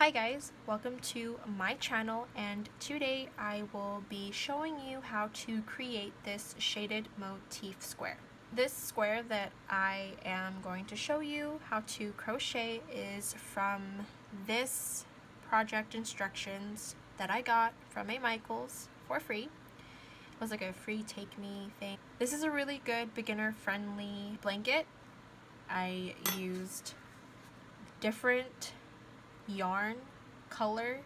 Hi guys, welcome to my channel, and today I will be showing you how to create this shaded motif square. This square that I am going to show you how to crochet is from this project instructions that I got from a Michaels for free. It was like a free take me thing. This is a really good beginner friendly blanket. I used different yarn color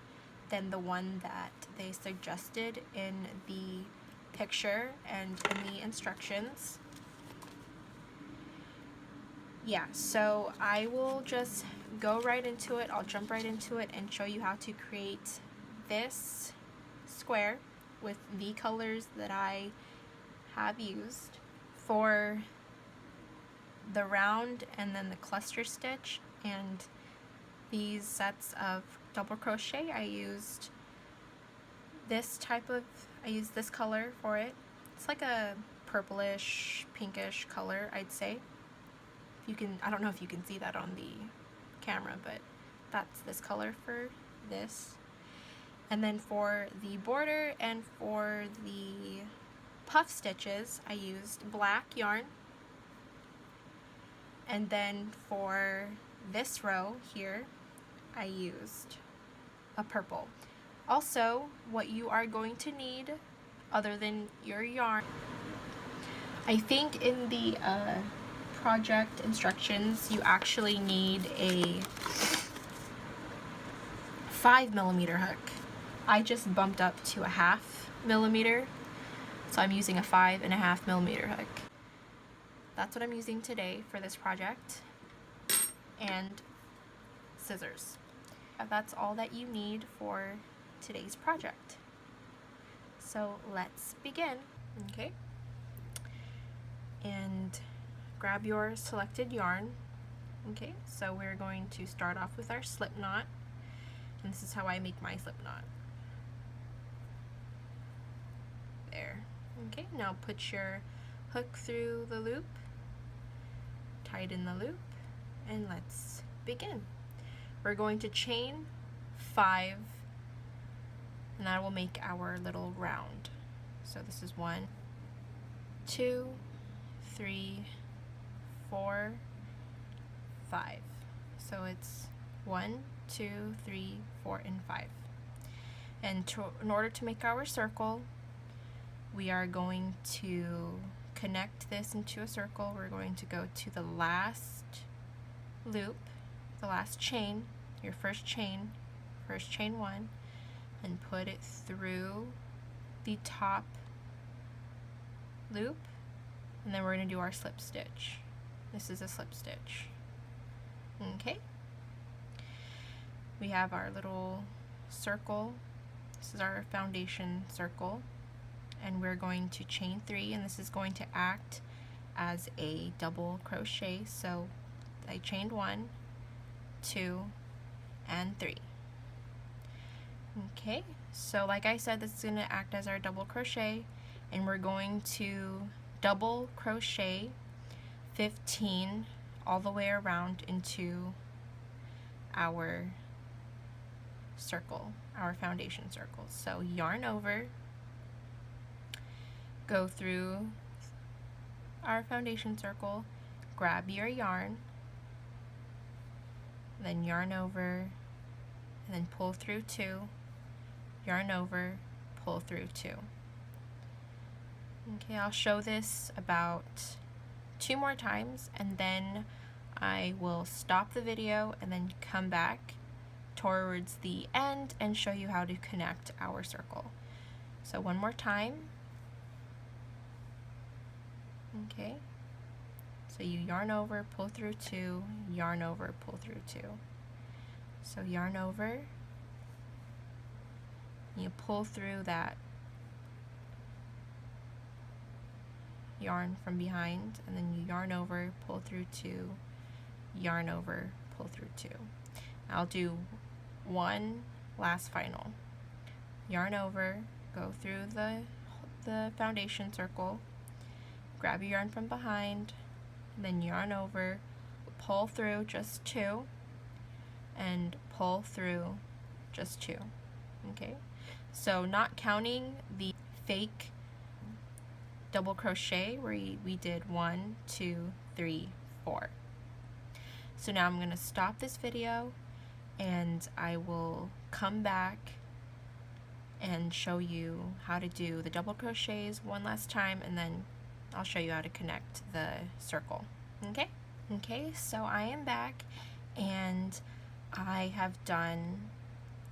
than the one that they suggested in the picture and in the instructions. Yeah, so I will just go right into it. I'll jump right into it and show you how to create this square with the colors that I have used. For the round and then the cluster stitch and these sets of double crochet, I used this color for it. It's like a purplish pinkish color, I'd say. I don't know if you can see that on the camera, but that's this color for this. And then for the border and for the puff stitches, I used black yarn. And then for this row here, I used a purple. Also, what you are going to need, other than your yarn, I think in the project instructions, you actually need a 5mm hook. I just bumped up to a 0.5mm, so I'm using a 5.5mm hook. That's what I'm using today for this project, and scissors. That's all that you need for today's project. So let's begin. Okay, and grab your selected yarn. Okay, so we're going to start off with our slip knot, and this is how I make my slip knot. There. Okay, now put your hook through the loop, tighten the loop, and let's begin. We're going to chain 5, and that will make our little round. So this is 1, 2, 3, 4, 5. So it's 1, 2, 3, 4, and 5. And in order to make our circle, we are going to connect this into a circle. We're going to go to the last loop, the last chain, your first chain 1, and put it through the top loop, and then we're going to do our slip stitch. This is a slip stitch. Okay, we have our little circle. This is our foundation circle, and we're going to chain 3, and this is going to act as a double crochet. So I chained 1, 2, and 3. Okay, so like I said, this is going to act as our double crochet, and we're going to double crochet 15 all the way around into our circle, our foundation circle. So yarn over, go through our foundation circle, grab your yarn, then yarn over, and then pull through 2, yarn over, pull through 2. Okay, I'll show this about 2 more times, and then I will stop the video and then come back towards the end and show you how to connect our circle. So one more time. Okay, so you yarn over, pull through 2, yarn over, pull through 2. So yarn over, you pull through that yarn from behind, and then you yarn over, pull through 2, yarn over, pull through 2. I'll do one last final. Yarn over, go through the foundation circle, grab your yarn from behind, then yarn over, pull through just 2, and pull through just 2. Okay, so not counting the fake double crochet where we did 1, 2, 3, 4. So now I'm going to stop this video and I will come back and show you how to do the double crochets one last time, and then I'll show you how to connect the circle. Okay? Okay, so I am back and I have done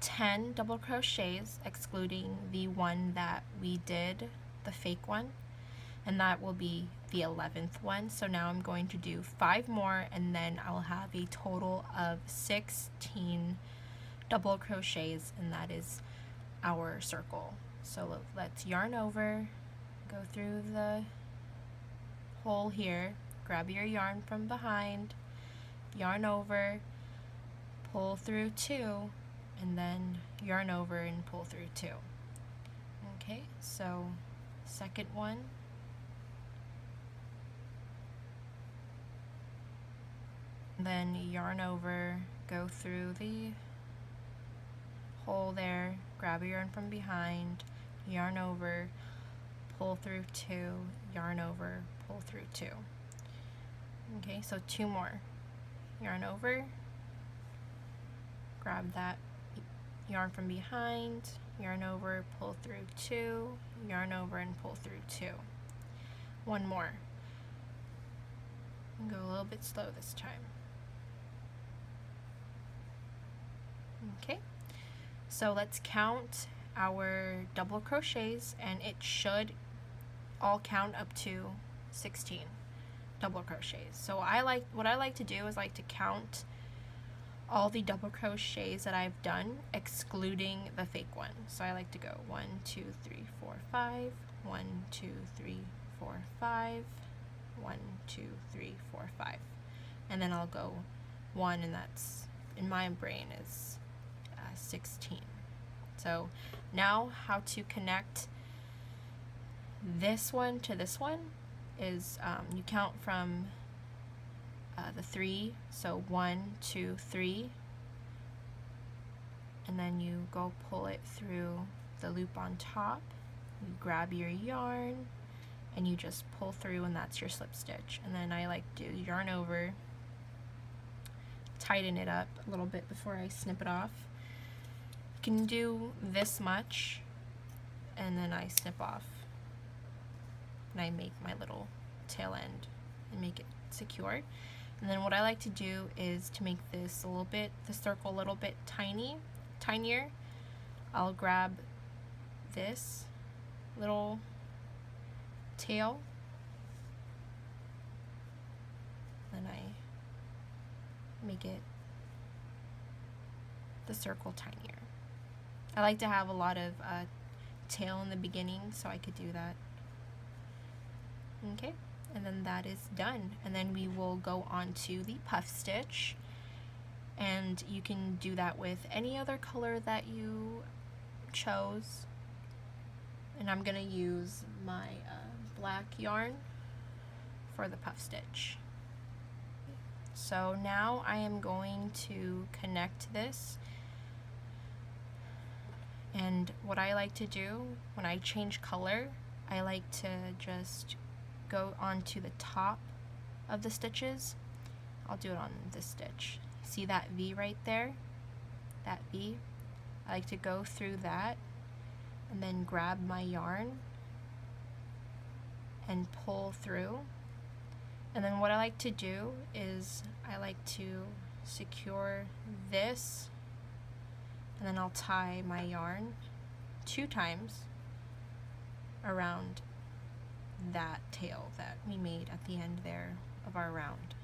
10 double crochets excluding the one that we did, the fake one, and that will be the 11th one. So now I'm going to do 5 more and then I'll have a total of 16 double crochets, and that is our circle. So let's yarn over, go through the hole here, grab your yarn from behind, yarn over, pull through 2, and then yarn over and pull through 2. Okay, so second one, then yarn over, go through the hole there, grab a yarn from behind, yarn over, pull through 2, yarn over, pull through 2. Okay, so 2 more. Yarn over, grab that yarn from behind, yarn over, pull through 2, yarn over and pull through 2. 1 more. Go a little bit slow this time. Okay, so let's count our double crochets, and it should all count up to 16 double crochets. So what I like to do is like to count all the double crochets that I've done excluding the fake one. So I like to go 1, 2, 3, 4, 5, 1, 2, 3, 4, 5, 1, 2, 3, 4, 5, and then I'll go 1, and that's in my brain is 16. So now how to connect this one to this one is you count from the 3, so 1, 2, 3, and then you go pull it through the loop on top, you grab your yarn and you just pull through, and that's your slip stitch. And then I like to yarn over, tighten it up a little bit before I snip it off. You can do this much and then I snip off and I make my little tail end and make it secure. And then what I like to do is to make this a little bit, the circle a little bit tinier, I'll grab this little tail, then I make it the circle tinier. I like to have a lot of tail in the beginning, so I could do that. Okay, and then that is done. And then we will go on to the puff stitch, and you can do that with any other color that you chose. And I'm gonna use my black yarn for the puff stitch. So now I am going to connect this, and what I like to do when I change color, I like to just go onto the top of the stitches. I'll do it on this stitch. See that V right there? That V? I like to go through that and then grab my yarn and pull through. And then what I like to do is I like to secure this, and then I'll tie my yarn 2 times around that tail that we made at the end there of our round.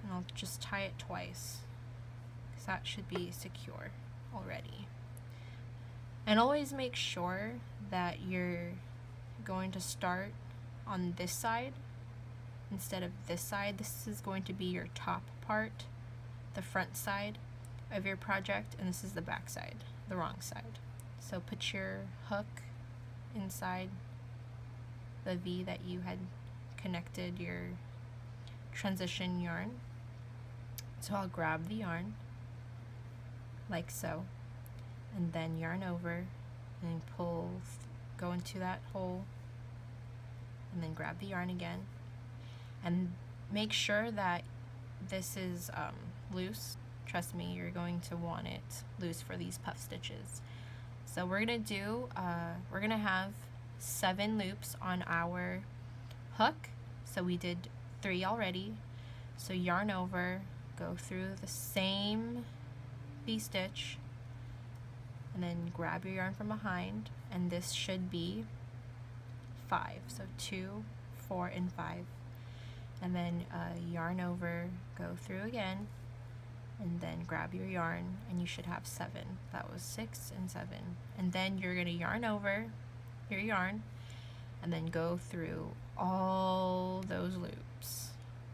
And I'll just tie it twice, because that should be secure already. And always make sure that you're going to start on this side instead of this side. This is going to be your top part, the front side of your project, and this is the back side, the wrong side. So put your hook inside the V that you had connected your transition yarn. So I'll grab the yarn like so, and then yarn over and pull, go into that hole, and then grab the yarn again, and make sure that this is loose. Trust me, you're going to want it loose for these puff stitches. So we're gonna have 7 loops on our hook. So we did 3 already. So yarn over, go through the same V-stitch, and then grab your yarn from behind, and this should be 5. So 2, 4, and 5. And then yarn over, go through again, and then grab your yarn, and you should have 7. That was 6 and 7. And then you're gonna yarn over your yarn, and then go through all those loops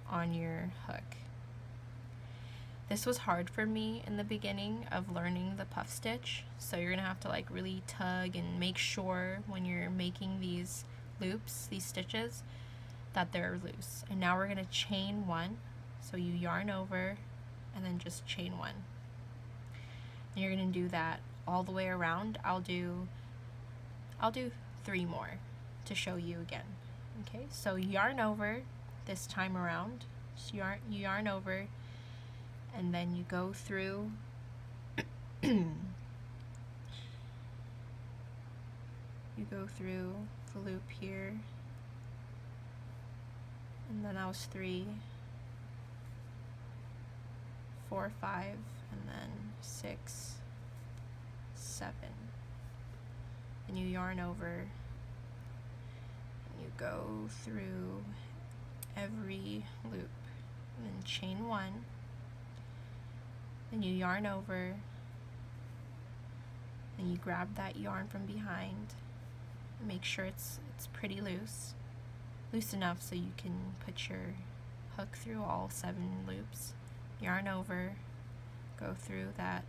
on your hook. This was hard for me in the beginning of learning the puff stitch, so you're gonna have to like really tug and make sure when you're making these loops, these stitches, that they're loose. And now we're gonna chain 1. So you yarn over and then just chain 1. And you're gonna do that all the way around. I'll do 3 more to show you again. Okay, so yarn over this time around. Just you yarn over, and then you go through you go through the loop here, and then that was 3, 4, 5, and then 6, 7. And you yarn over, and you go through every loop, and then chain 1, and you yarn over, and you grab that yarn from behind, and make sure it's pretty loose enough so you can put your hook through all 7 loops. Yarn over, go through that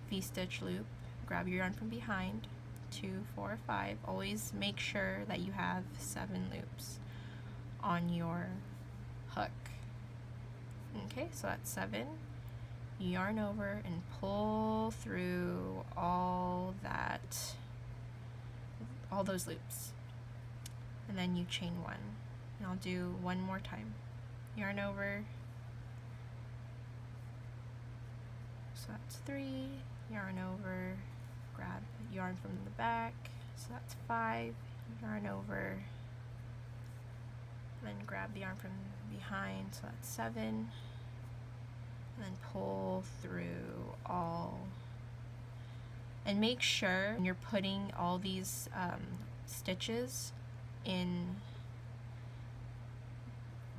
V-stitch loop, grab your yarn from behind, 2, 4, 5. Always make sure that you have 7 loops on your hook. Okay, so that's 7. You yarn over and pull through all those loops, and then you chain 1. And I'll do 1 more time. Yarn over, so that's 3, yarn over, grab yarn from the back, so that's 5, yarn over, then grab the yarn from behind, so that's 7, and then pull through all. And make sure when you're putting all these stitches in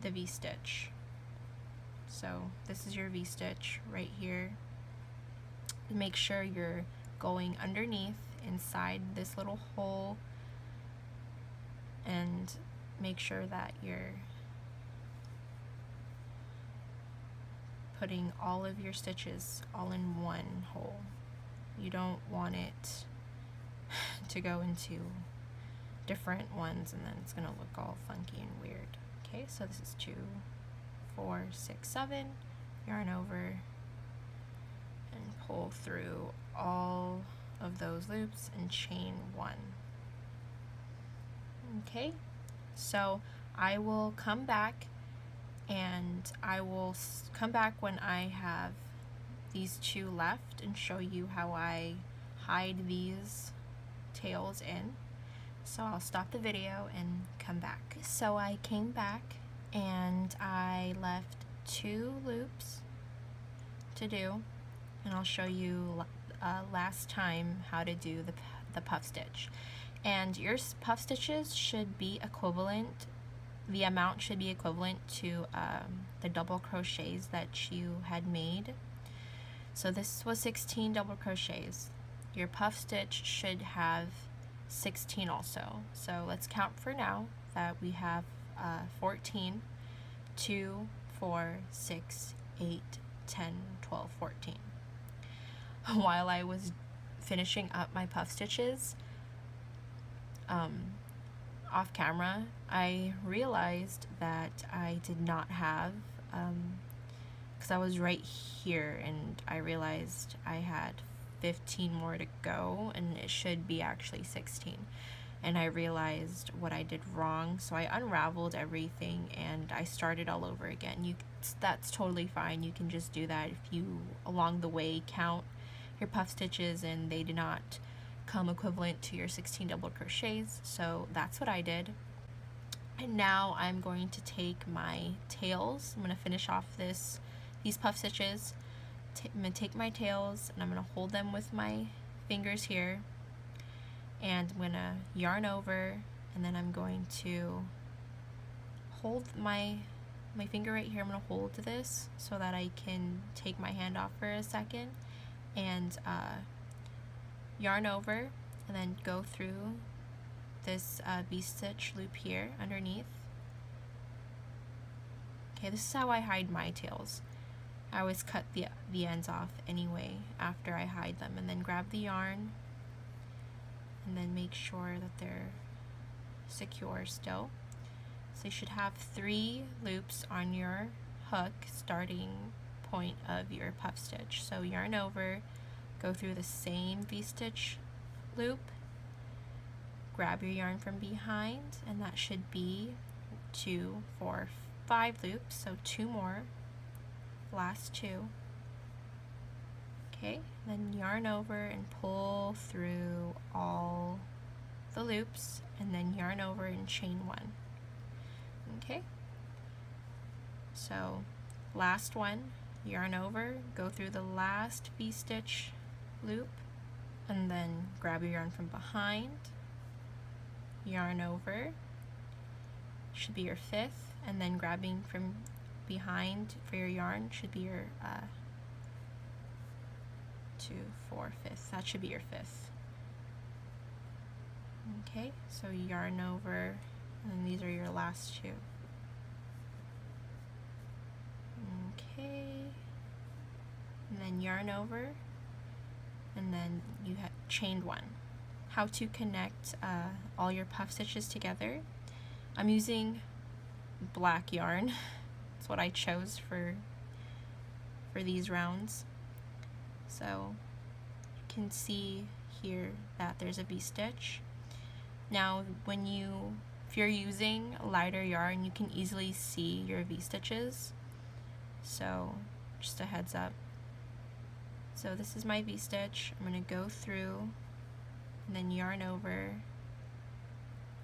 the V-stitch. So this is your V-stitch right here. Make sure you're going underneath inside this little hole, and make sure that you're putting all of your stitches all in one hole. You don't want it to go into different ones and then it's gonna look all funky and weird. Okay, so this is 2, 4, 6, 7, yarn over and pull through all of those loops and chain 1. Okay, so I will come back, and I will come back when I have these 2 left and show you how I hide these tails in. So I'll stop the video and come back. So I came back and I left 2 loops to do, and I'll show you last time how to do the puff stitch. And your puff stitches should be equivalent, the amount should be equivalent to the double crochets that you had made. So this was 16 double crochets. Your puff stitch should have 16 also. So let's count for now that we have 14, 2, 4, 6, 8, 10, 12, 14. While I was finishing up my puff stitches off camera, I realized that I did not have because I was right here and I realized I had 15 more to go and it should be actually 16. And I realized what I did wrong, so I unraveled everything and I started all over again. That's totally fine. You can just do that if you along the way count your puff stitches and they do not come equivalent to your 16 double crochets. So that's what I did. And now I'm going to take my tails. I'm going to finish off these puff stitches. I'm going to take my tails and I'm going to hold them with my fingers here. And I'm going to yarn over, and then I'm going to hold my finger right here. I'm going to hold this so that I can take my hand off for a second and yarn over, and then go through this V-stitch loop here underneath. Okay, this is how I hide my tails. I always cut the ends off anyway after I hide them, and then grab the yarn and then make sure that they're secure still. So you should have 3 loops on your hook starting point of your puff stitch. So yarn over, go through the same V-stitch loop, grab your yarn from behind, and that should be 2, 4, 5 loops, so 2 more, last 2. Okay, then yarn over and pull through all the loops, and then yarn over and chain 1. Okay, so last one, yarn over, go through the last V-stitch loop, and then grab your yarn from behind, yarn over, should be your 5th, and then grabbing from behind for your yarn should be your 2, 4, 5th. That should be your 5th. Okay, so yarn over, and then these are your last 2. Okay, and then yarn over, and then you have chained 1. How to connect all your puff stitches together. I'm using black yarn. That's what I chose for these rounds. So you can see here that there's a V-stitch. Now if you're using lighter yarn, you can easily see your V-stitches. So just a heads up. So this is my V-stitch. I'm going to go through and then yarn over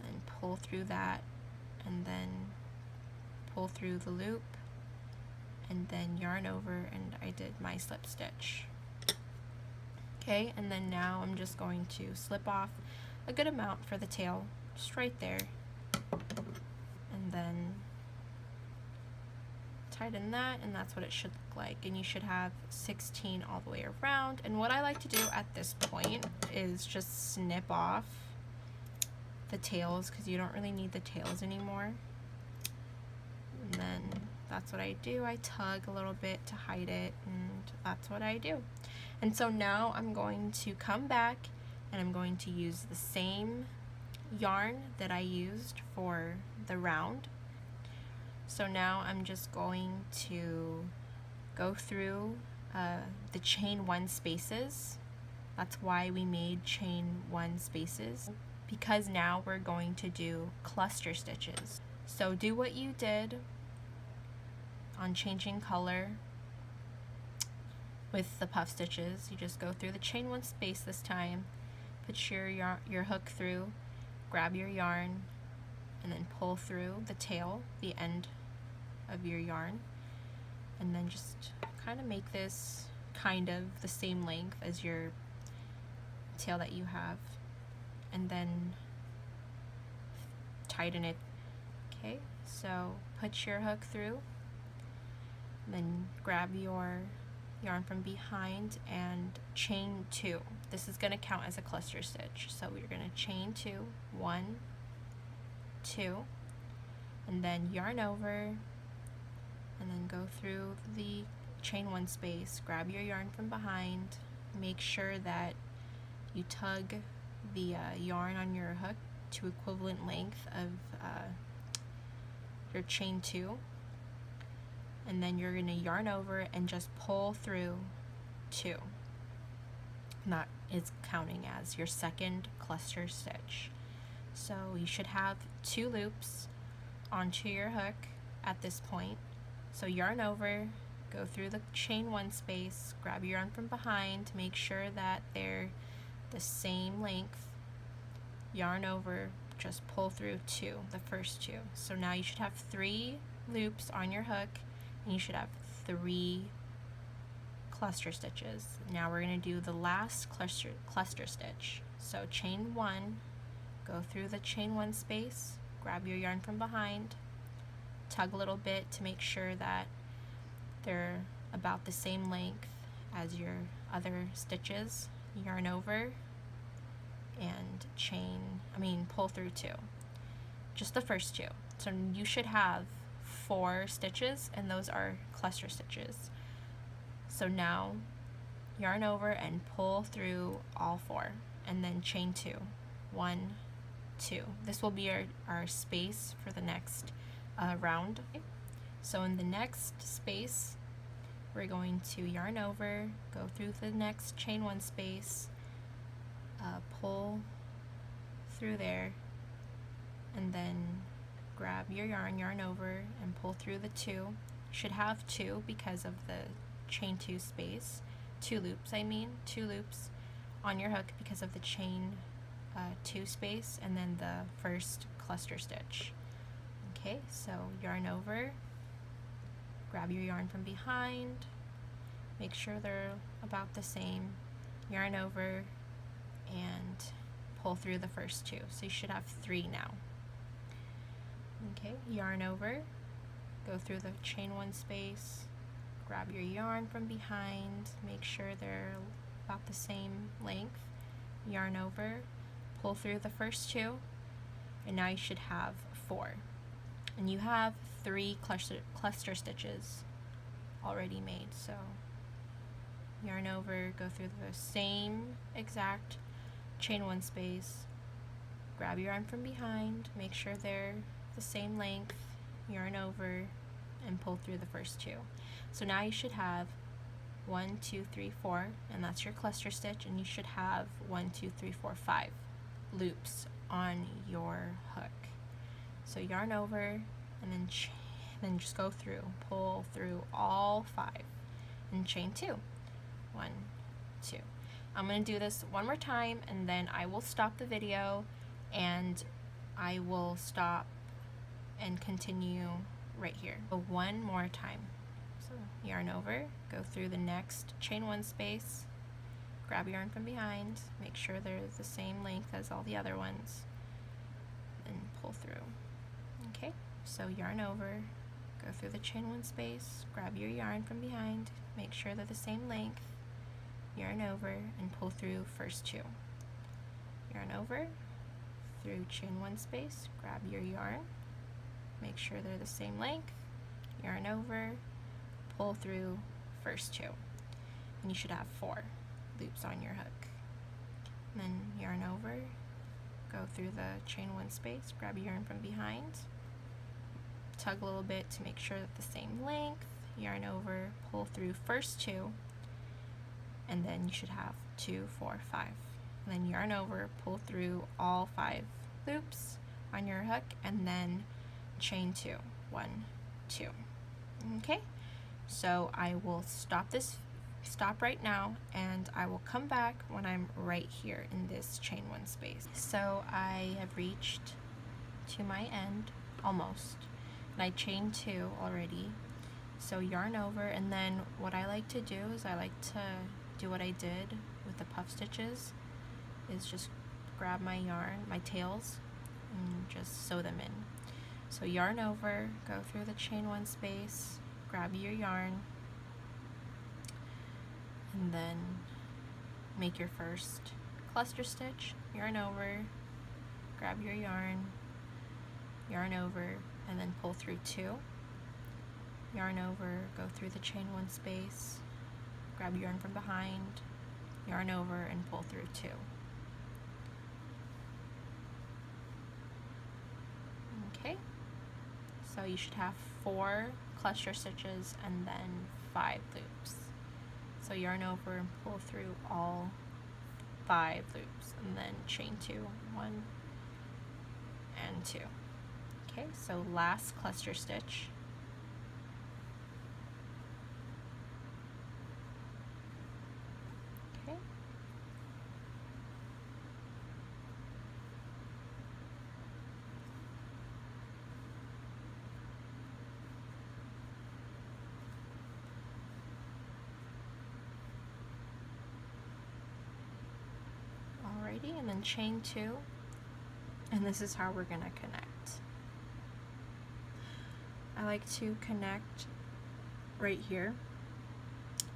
and pull through that, and then pull through the loop, and then yarn over, and I did my slip stitch. Okay, and then now I'm just going to slip off a good amount for the tail, just right there, and then tighten that, and that's what it should look like. And you should have 16 all the way around. And what I like to do at this point is just snip off the tails, because you don't really need the tails anymore. And then that's what I do. I tug a little bit to hide it, and that's what I do. And so now I'm going to come back and I'm going to use the same yarn that I used for the round. So now I'm just going to go through the chain 1 spaces. That's why we made chain 1 spaces, because now we're going to do cluster stitches. So do what you did on changing color with the puff stitches. You just go through the chain 1 space this time, put your hook through, grab your yarn, and then pull through the tail, the end of your yarn, and then just kind of make this kind of the same length as your tail that you have, and then tighten it. Okay, so put your hook through, then grab your yarn from behind and chain 2. This is going to count as a cluster stitch, so we're going to chain 2, 1, 2, and then yarn over, and then go through the chain 1 space, grab your yarn from behind, make sure that you tug the yarn on your hook to equivalent length of your chain 2, and then you're going to yarn over and just pull through 2. And that is counting as your second cluster stitch. So you should have 2 loops onto your hook at this point. So yarn over, go through the chain 1 space, grab your yarn from behind, make sure that they're the same length, yarn over, just pull through 2, the first 2. So now you should have 3 loops on your hook, and you should have 3 cluster stitches. Now we're going to do the last cluster stitch. So chain 1, go through the chain 1 space, grab your yarn from behind, tug a little bit to make sure that they're about the same length as your other stitches, yarn over, and pull through 2, just the first 2. So you should have 4 stitches, and those are cluster stitches. So now yarn over and pull through all 4, and then chain 2, 1, 2. This will be our space for the next round. So in the next space, we're going to yarn over, go through the next chain 1 space, pull through there, and then grab your yarn over, and pull through the 2. You should have 2 because of the chain 2 space, 2 loops, 2 loops on your hook because of the chain 2 space, and then the first cluster stitch. Okay, so yarn over, grab your yarn from behind, make sure they're about the same, yarn over, and pull through the first 2. So you should have 3 now. Okay, yarn over, go through the chain 1 space, grab your yarn from behind, make sure they're about the same length, yarn over, pull through the first 2, and now you should have 4. And you have 3 cluster stitches already made. So yarn over, go through the same exact chain 1 space, grab your yarn from behind, make sure they're the same length, yarn over, and pull through the first 2. So now you should have 1, 2, 3, 4, and that's your cluster stitch, and you should have 1, 2, 3, 4, 5 loops on your hook. So yarn over, and then just go through, pull through all 5, and chain 2. 1, 2. I'm going to do this one more time, and then I will stop the video, and I will stop and continue right here. So one more time. So yarn over, go through the next chain 1 space, grab yarn from behind, make sure they're the same length as all the other ones, and pull through. Okay, so yarn over, go through the chain 1 space, grab your yarn from behind, make sure they're the same length, yarn over, and pull through first 2. Yarn over, through chain 1 space, grab your yarn, make sure they're the same length, yarn over, pull through first 2, and you should have 4 loops on your hook. And then yarn over, go through the chain 1 space, grab your yarn from behind, tug a little bit to make sure that the same length, yarn over, pull through first 2, and then you should have 2, 4, 5. And then yarn over, pull through all 5 loops on your hook, and then chain 2, 1, 2. Okay, so I will stop right now, and I will come back when I'm right here in this chain 1 space. So I have reached to my end almost, and I chained 2 already. So yarn over, and then what I like to do is I like to do what I did with the puff stitches, is just grab my yarn, my tails, and just sew them in. So yarn over, go through the chain 1 space, grab your yarn, and then make your first cluster stitch, yarn over, grab your yarn over, and then pull through 2, yarn over, go through the chain 1 space, grab your yarn from behind, yarn over, and pull through 2. Okay, So you should have 4 cluster stitches and then 5 loops. So yarn over and pull through all 5 loops and then chain 2, 1 and 2. Okay, so last cluster stitch. Okay. Alrighty, and then chain 2, and this is how we're gonna connect. I like to connect right here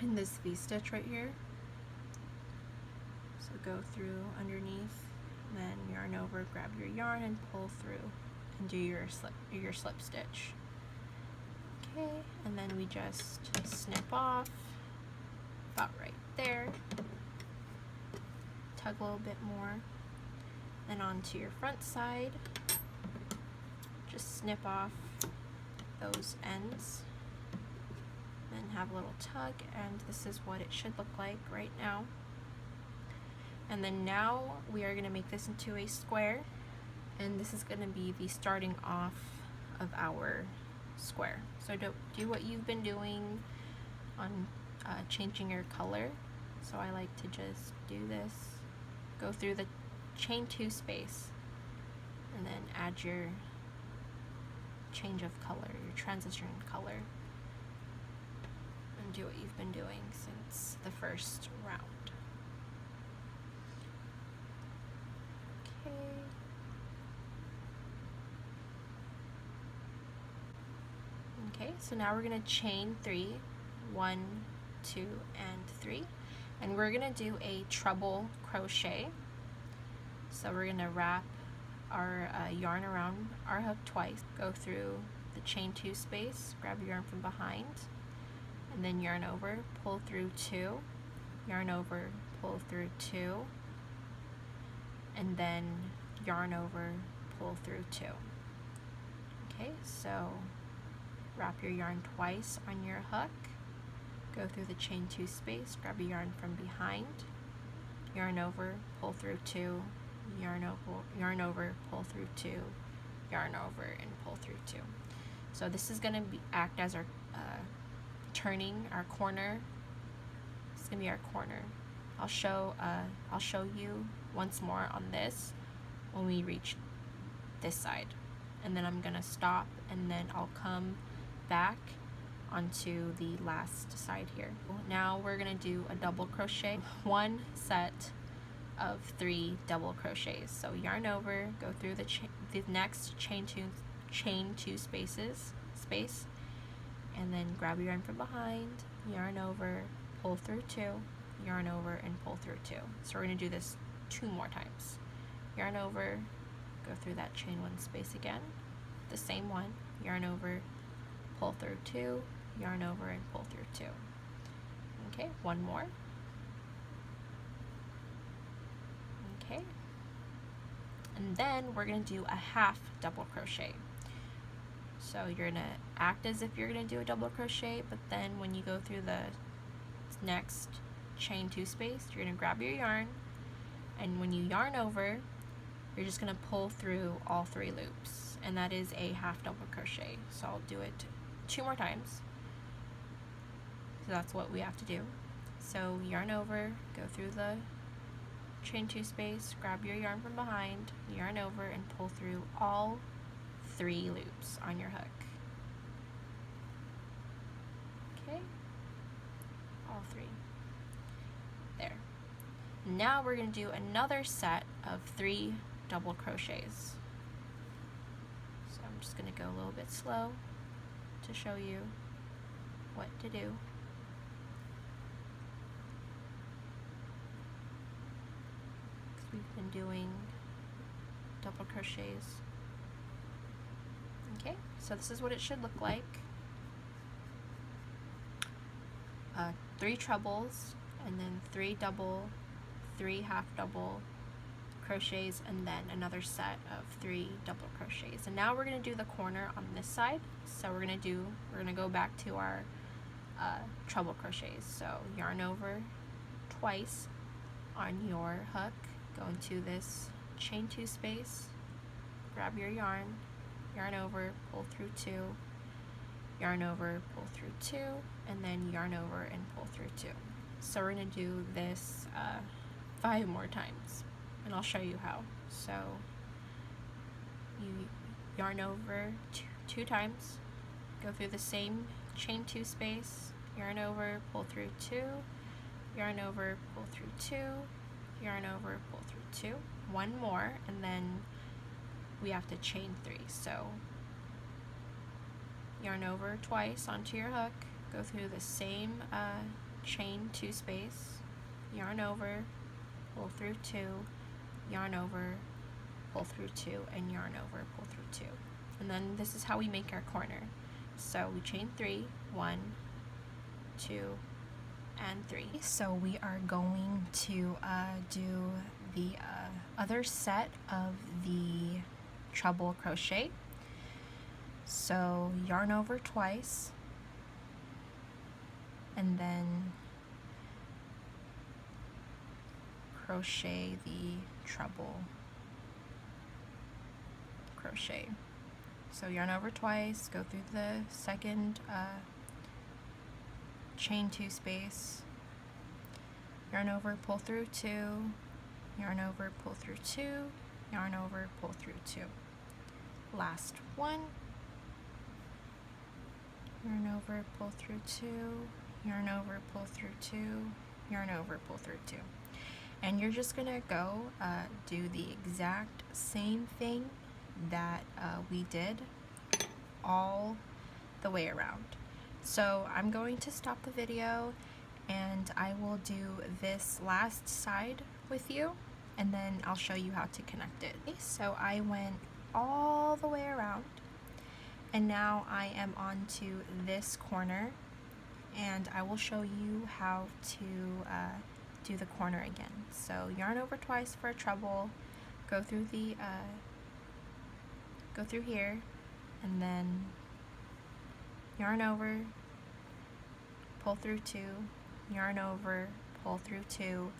in this V-stitch right here. So go through underneath, then yarn over, grab your yarn and pull through and do your slip stitch. Okay, and then we just snip off about right there. Tug a little bit more, then onto your front side. Just snip off those ends, then have a little tug, and this is what it should look like right now. And then now we are going to make this into a square, and this is going to be the starting off of our square. So do what you've been doing on changing your color. So I like to just do this, go through the chain 2 space, and then add your change of color, your transition color, and do what you've been doing since the first round. Okay. Okay, so now we're going to chain 3, 1, 2, and 3, and we're going to do a treble crochet. So we're going to wrap our yarn around our hook twice, go through the chain 2 space, grab your yarn from behind, and then yarn over, pull through 2, yarn over, pull through 2, and then yarn over, pull through 2. Okay, so wrap your yarn twice on your hook, go through the chain 2 space, grab your yarn from behind, yarn over, pull through 2, yarn over, pull through 2, yarn over, and pull through 2. So this is going to act as our turning our corner. It's going to be our corner. I'll show you once more on this when we reach this side, and then I'm going to stop, and then I'll come back onto the last side here. Now we're going to do a double crochet, 1 set of 3 double crochets. So yarn over, go through the next chain 2 space, and then grab your yarn from behind, yarn over, pull through 2, yarn over, and pull through 2. So we're going to do this 2 more times. Yarn over, go through that chain 1 space again, the same one, yarn over, pull through 2, yarn over, and pull through 2. Okay, 1 more. Okay, and then we're going to do a half double crochet. So you're going to act as if you're going to do a double crochet, but then when you go through the next chain 2 space, you're going to grab your yarn, and when you yarn over, you're just going to pull through all 3 loops, and that is a half double crochet. So I'll do it 2 more times. So that's what we have to do. So yarn over, go through the chain 2 space, grab your yarn from behind, yarn over, and pull through all 3 loops on your hook. Okay, all 3. There. Now we're going to do another set of 3 double crochets. So I'm just going to go a little bit slow to show you what to do. We've been doing double crochets. Okay, so this is what it should look like. 3 trebles, and then 3 double, 3 half double crochets and then another set of 3 double crochets. And now we're going to do the corner on this side. So we're going to go back to our treble crochets. So yarn over twice on your hook, go into this chain 2 space, grab your yarn, yarn over, pull through 2, yarn over, pull through 2, and then yarn over and pull through 2. So we're going to do this 5 more times, and I'll show you how. So you yarn over 2 times, go through the same chain 2 space, yarn over, pull through 2, yarn over, pull through 2, yarn over, pull through 2, 1 more, and then we have to chain 3. So yarn over twice onto your hook, go through the same chain 2 space, yarn over, pull through 2, yarn over, pull through 2, and yarn over, pull through 2. And then this is how we make our corner. So we chain 3, 1, 2, and 3. So we are going to do the other set of the treble crochet. So yarn over twice, and then crochet the treble crochet. So yarn over twice, go through the second chain 2 space, yarn over, pull through 2, yarn over, pull through 2, yarn over, pull through 2. Last one, yarn over, pull through 2, yarn over, pull through 2, yarn over, pull through 2. And you're just gonna go do the exact same thing that we did all the way around. So I'm going to stop the video and I will do this last side with you, and then I'll show you how to connect it. Okay, so I went all the way around, and now I am on to this corner, and I will show you how to do the corner again. So yarn over twice for a treble, go through the go through here, and then yarn over, pull through 2, yarn over, pull through 2,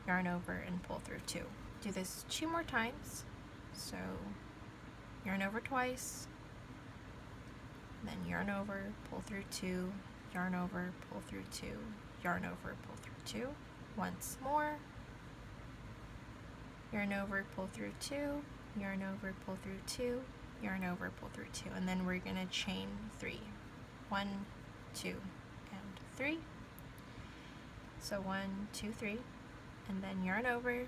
yarn over, and pull through 2. Do this 2 more times. So yarn over twice, then yarn over, pull through 2, yarn over, pull through 2, yarn over, pull through 2. Once more, yarn over, pull through 2, yarn over, pull through 2, yarn over, pull through 2, and then we're gonna chain 3. 1, 2, and 3. So 1, 2, 3, and then yarn over,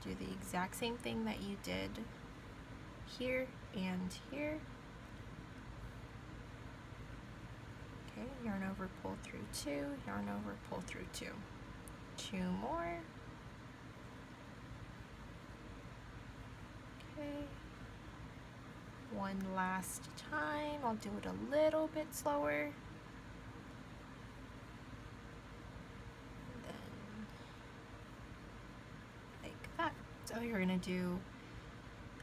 do the exact same thing that you did here and here. Okay, yarn over, pull through 2, yarn over, pull through 2. 2 more. Okay. One last time. I'll do it a little bit slower. And then like that. So you're going to do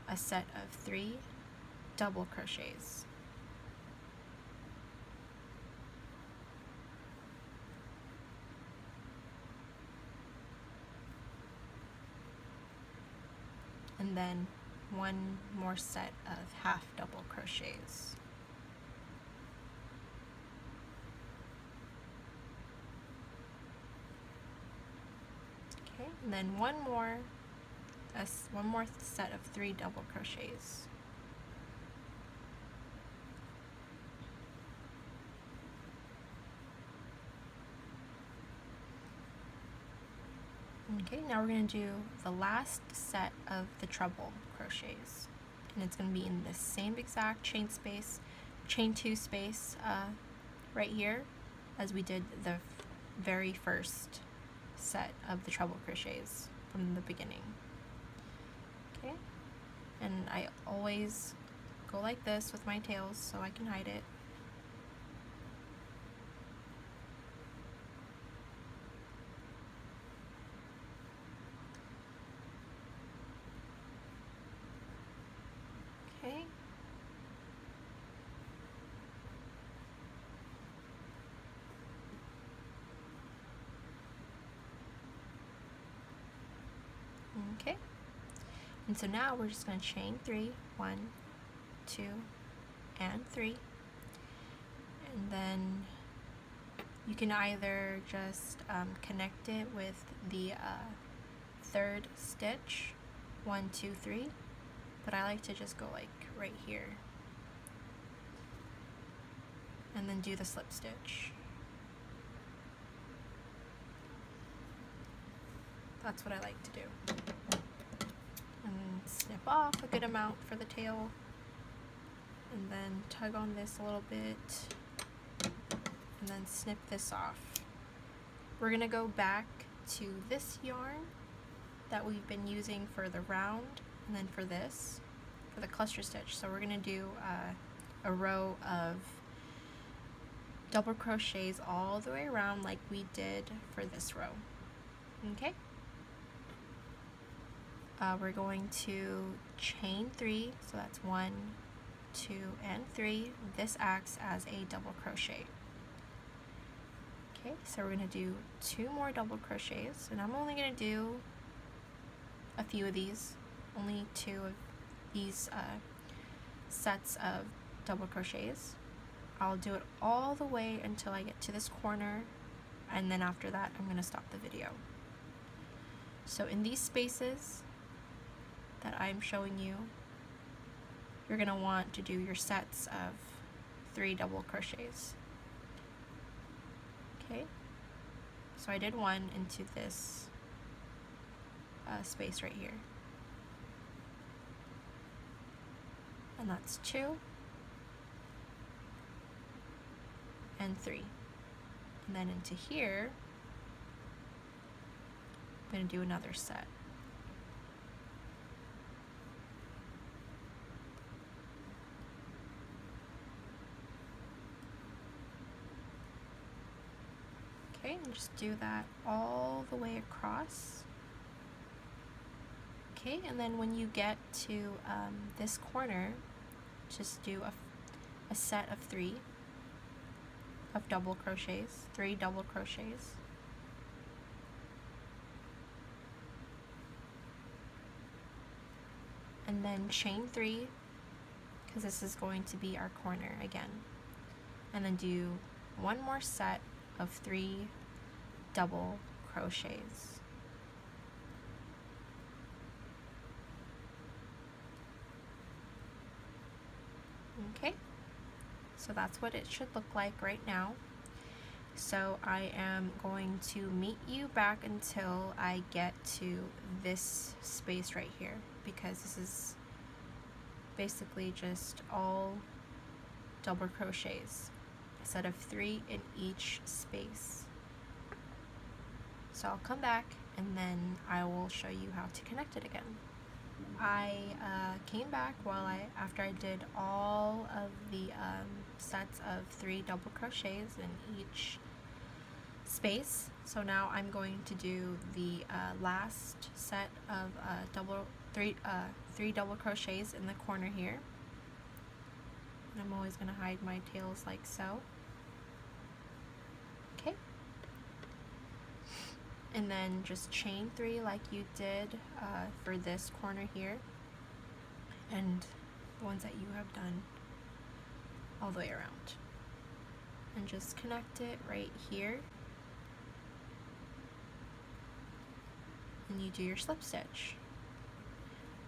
a set of 3 double crochets. And then 1 more set of half double crochets. Okay, and then one more set of 3 double crochets. Okay, now we're going to do the last set of the treble crochets, and it's going to be in the same exact chain 2 space right here as we did the very first set of the treble crochets from the beginning. Okay, and I always go like this with my tails so I can hide it. Okay, and so now we're just going to chain 3, 1, 2, and 3, and then you can either just connect it with the third stitch, 1, 2, 3, but I like to just go like right here and then do the slip stitch. That's what I like to do. And snip off a good amount for the tail, and then tug on this a little bit, and then snip this off. We're gonna go back to this yarn that we've been using for the round, and then for this, for the cluster stitch. So we're gonna do a row of double crochets all the way around like we did for this row. Okay? We're going to chain 3, so that's 1, 2, and 3. This acts as a double crochet. Okay, so we're going to do 2 more double crochets, and I'm only going to do a few of these, only 2 of these sets of double crochets. I'll do it all the way until I get to this corner, and then after that I'm going to stop the video. So in these spaces that I'm showing you, you're going to want to do your sets of 3 double crochets. Okay, so I did 1 into this space right here, and that's 2 and 3, and then into here I'm going to do another set. Okay, and just do that all the way across. Okay, and then when you get to this corner, just do a set of 3 of double crochets, 3 double crochets. And then chain 3, because this is going to be our corner again. And then do 1 more set of 3 double crochets. Okay, so that's what it should look like right now. So I am going to meet you back until I get to this space right here, because this is basically just all double crochets, a set of 3 in each space. So I'll come back and then I will show you how to connect it again. I came back after I did all of the sets of 3 double crochets in each space. So now I'm going to do the last set of 3 double crochets in the corner here. And I'm always going to hide my tails like so. Okay. And then just chain 3 like you did for this corner here, and the ones that you have done all the way around. And just connect it right here. And you do your slip stitch.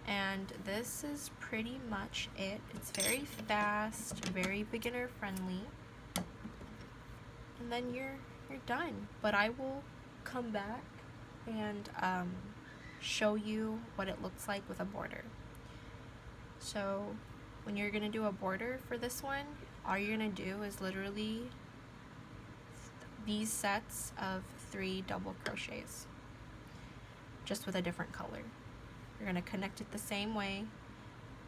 And this is pretty much it. It's very fast, very beginner friendly. And then you're done. But I will come back and show you what it looks like with a border. So when you're gonna do a border for this one, all you're gonna do is literally these sets of 3 double crochets, just with a different color. You're gonna connect it the same way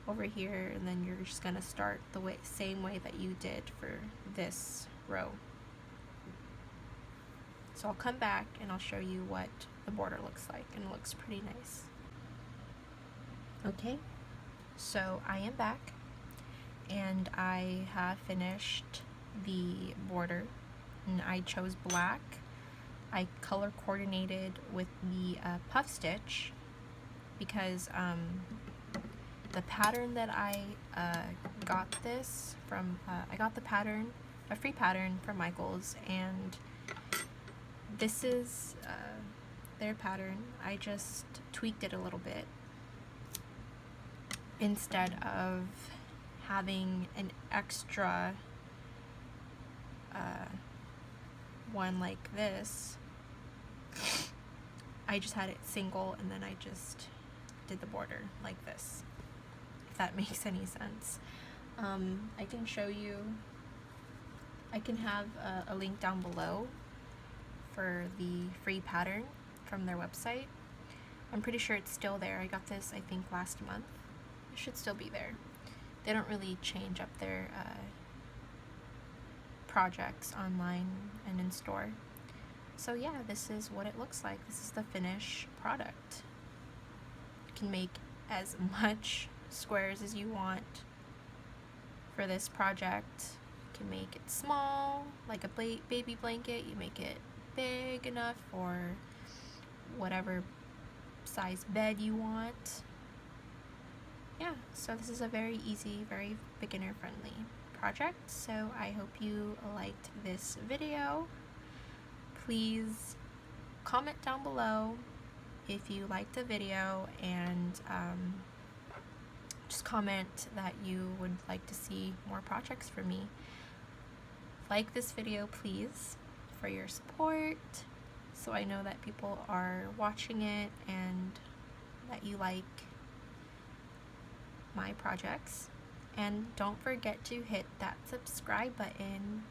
over here, and then you're just gonna start the same way that you did for this row. So I'll come back and I'll show you what the border looks like, and it looks pretty nice. Okay, so I am back and I have finished the border, and I chose black. I color coordinated with the puff stitch, because the pattern that I got this from, I got the pattern, a free pattern from Michaels, and this is their pattern. I just tweaked it a little bit. Instead of having an extra one like this, I just had it single, and then I just did the border like this, if that makes any sense. I can show you, I can have a link down below for the free pattern from their website. I'm pretty sure it's still there. I got this, I think, last month. It should still be there. They don't really change up their projects online and in store. So yeah, this is what it looks like. This is the finished product. You can make as much squares as you want for this project. You can make it small, like a baby blanket. You make it big enough for whatever size bed you want. Yeah, so this is a very easy, very beginner friendly project. So I hope you liked this video. Please comment down below if you liked the video, and just comment that you would like to see more projects from me. Like this video, please, for your support, so I know that people are watching it and that you like my projects. And don't forget to hit that subscribe button.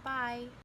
Bye!